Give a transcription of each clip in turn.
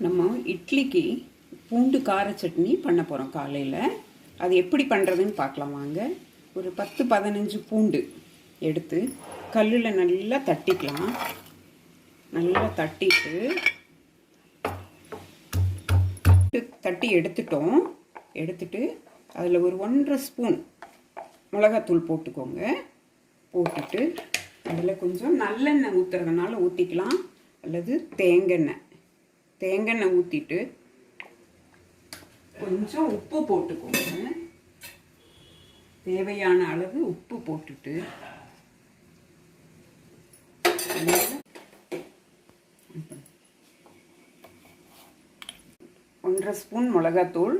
நம்ம இட்லிக்கு பூண்டு கார சட்னி பண்ண போகிறோம் காலையில். அது எப்படி பண்ணுறதுன்னு பார்க்கலாம் வாங்க. ஒரு 10-15 பூண்டு எடுத்து கல்லில் நல்லா தட்டிக்கலாம். நல்லா தட்டி எடுத்துட்டு அதில் ஒரு 1.5 ஸ்பூன் மிளகாத்தூள் போட்டுக்கோங்க. போட்டுட்டு அதில் கொஞ்சம் நல்லெண்ணெய் ஊற்றுறதுனால ஊற்றிக்கலாம், அல்லது தேங்காய் ஊற்றிட்டு கொஞ்சம் உப்பு போட்டுக்கோங்க. தேவையான அளவு உப்பு போட்டுட்டு 1.5 ஸ்பூன் மிளகாத்தூள்,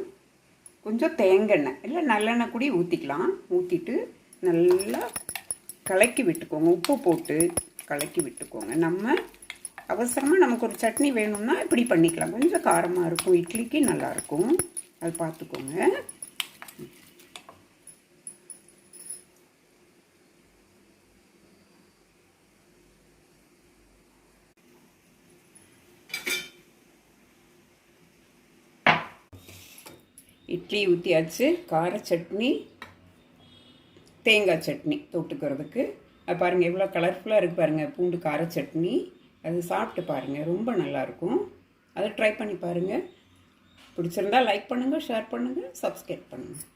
கொஞ்சம் தேங்காய் இல்லை நல்லெண்ணெய் கூட ஊற்றிக்கலாம். ஊற்றிட்டு நல்லா கலக்கி விட்டுக்கோங்க. உப்பு போட்டு கலக்கி விட்டுக்கோங்க. நம்ம அவசரமாக நமக்கு ஒரு சட்னி வேணும்னா இப்படி பண்ணிக்கலாம். கொஞ்சம் காரமாக இருக்கும், இட்லிக்கு நல்லாயிருக்கும். அது பார்த்துக்கோங்க. இட்லி ஊற்றியாச்சு. கார சட்னி, தேங்காய் சட்னி தொட்டுக்கிறதுக்கு. அது பாருங்கள் எவ்வளோ கலர்ஃபுல்லாக இருக்குது பாருங்கள், பூண்டு கார சட்னி. அது சாப்பிட்டு பாருங்கள், ரொம்ப நல்லாயிருக்கும். அதை ட்ரை பண்ணி பாருங்கள். பிடிச்சிருந்தா லைக் பண்ணுங்கள், ஷேர் பண்ணுங்கள், சப்ஸ்கிரைப் பண்ணுங்கள்.